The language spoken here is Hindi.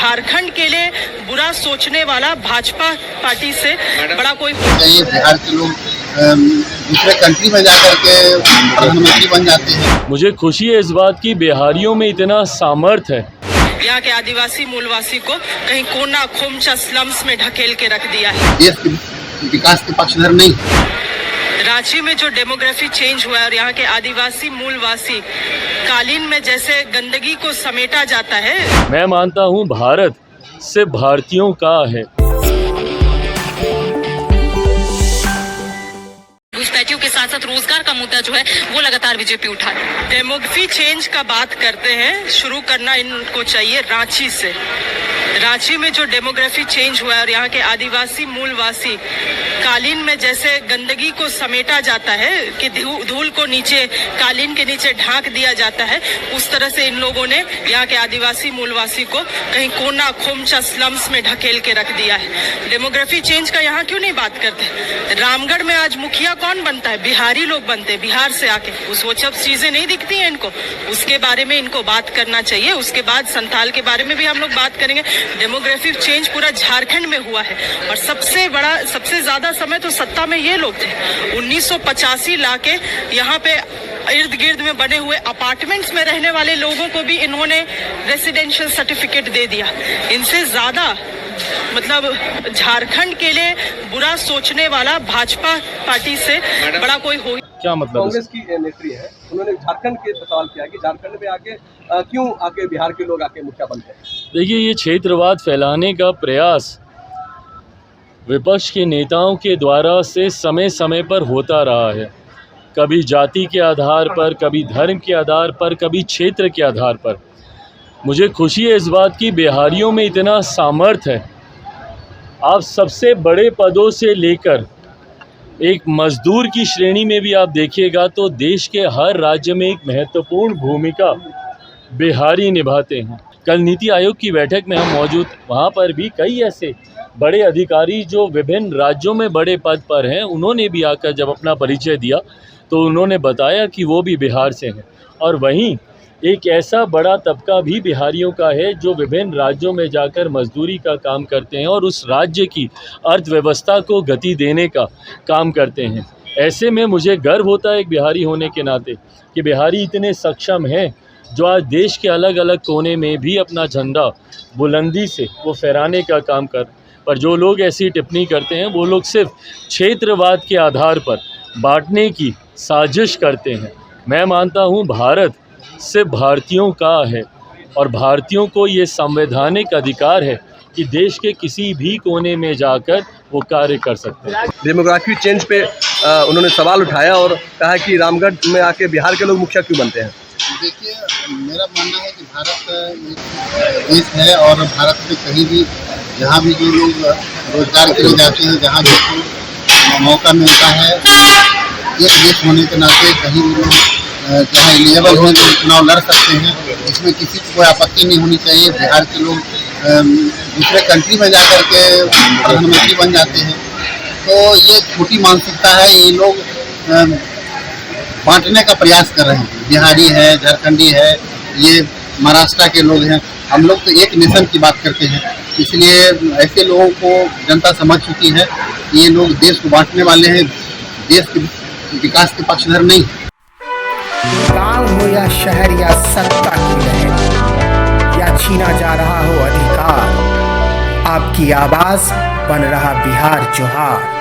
झारखंड के लिए बुरा सोचने वाला भाजपा पार्टी से बड़ा कोई चाहिए। बिहार के लोग दूसरे कंट्री में जाकर के प्रधानमंत्री बन जाते हैं। मुझे खुशी है इस बात की बिहारियों में इतना सामर्थ्य है। यहाँ के आदिवासी मूलवासी को कहीं कोना खोमचा स्लम्स में ढकेल के रख दिया है। देश के विकास के पक्षधर नहीं। रांची में जो डेमोग्राफी चेंज हुआ है और यहाँ के आदिवासी मूलवासी कालीन में जैसे गंदगी को समेटा जाता है। मैं मानता हूँ भारत सिर्फ भारतीयों का है। घुसपैठियों के साथ साथ रोजगार का मुद्दा जो है वो लगातार बीजेपी उठा रही है। डेमोग्राफी चेंज का बात करते हैं, शुरू करना इनको चाहिए रांची से। रांची में जो डेमोग्राफी चेंज हुआ है और यहाँ के आदिवासी मूलवासी कालीन में जैसे गंदगी को समेटा जाता है कि धूल को नीचे कालीन के नीचे ढांक दिया जाता है, उस तरह से इन लोगों ने यहाँ के आदिवासी मूलवासी को कहीं कोना खोमचा स्लम्स में ढकेल के रख दिया है। डेमोग्राफी चेंज का यहाँ क्यों नहीं बात करते? रामगढ़ में आज मुखिया कौन बनता है? बिहारी लोग बनते हैं, बिहार से आके। वो सब चीजें नहीं दिखती हैं इनको, उसके बारे में इनको बात करना चाहिए। उसके बाद संथाल के बारे में भी हम लोग बात करेंगे। डेमोग्राफी चेंज पूरा झारखंड में हुआ है और सबसे ज्यादा समय तो सत्ता में ये लोग थे। 1985 लाके यहाँ पे इर्द गिर्द में बने हुए अपार्टमेंट्स में रहने वाले लोगों को भी इन्होंने रेसिडेंशियल सर्टिफिकेट दे दिया। इनसे ज्यादा मतलब झारखंड के लिए बुरा सोचने वाला भाजपा पार्टी से बड़ा कोई हो। क्या मतलब? कांग्रेस की नेत्री है, उन्होंने झारखंड के सवाल किया कि झारखंड में आके क्यों आके बिहार के लोग आके मुखिया बनते हैं। देखिए, ये क्षेत्रवाद फैलाने का प्रयास विपक्ष के नेताओं के द्वारा से समय समय पर होता रहा है। कभी जाति के आधार पर, कभी धर्म के आधार पर, कभी क्षेत्र के आधार पर। मुझे खुशी है इस बात की बिहारियों में इतना सामर्थ्य है। आप सबसे बड़े पदों से लेकर एक मजदूर की श्रेणी में भी आप देखिएगा तो देश के हर राज्य में एक महत्वपूर्ण भूमिका बिहारी निभाते हैं। कल नीति आयोग की बैठक में हम मौजूद, वहाँ पर भी कई ऐसे बड़े अधिकारी जो विभिन्न राज्यों में बड़े पद पर हैं, उन्होंने भी आकर जब अपना परिचय दिया तो उन्होंने बताया कि वो भी बिहार से हैं। और वहीं एक ऐसा बड़ा तबका भी बिहारियों का है जो विभिन्न राज्यों में जाकर मजदूरी का काम करते हैं और उस राज्य की अर्थव्यवस्था को गति देने का काम करते हैं। ऐसे में मुझे गर्व होता है एक बिहारी होने के नाते कि बिहारी इतने सक्षम हैं जो आज देश के अलग अलग कोने में भी अपना झंडा बुलंदी से वो फहराने का काम कर। पर जो लोग ऐसी टिप्पणी करते हैं वो लोग सिर्फ क्षेत्रवाद के आधार पर बांटने की साजिश करते हैं। मैं मानता हूँ भारत सिर्फ भारतीयों का है और भारतीयों को ये संवैधानिक अधिकार है कि देश के किसी भी कोने में जाकर वो कार्य कर सकते हैं। डेमोग्राफी चेंज पे उन्होंने सवाल उठाया और कहा कि रामगढ़ में आके बिहार के लोग मुखिया क्यों बनते हैं। देखिए, मेरा मानना है कि भारत एक देश है और भारत में कहीं भी जहाँ भी जो लोग रोजगार के लिए जाते हैं, जहाँ भी मौका मिलता है, एक देश होने के नाते कहीं भी लोग जहाँ एलिजिबल हैं तो चुनाव लड़ सकते हैं। इसमें किसी को कोई आपत्ति नहीं होनी चाहिए। बिहार के लोग दूसरे कंट्री में जाकर के प्रधानमंत्री बन जाते हैं, तो ये छोटी मानसिकता है। ये लोग बांटने का प्रयास कर रहे हैं। बिहारी है, झारखंडी है, ये महाराष्ट्र के लोग हैं। हम लोग तो एक नेशन की बात करते हैं, इसलिए ऐसे लोगों को जनता समझ चुकी है कि ये लोग देश को बांटने वाले हैं, देश के विकास के पक्षधर नहीं। गांव हो या शहर या सत्ता की लहर या छीना जा रहा हो अधिकार, आपकी आवाज बन रहा बिहार जोहार।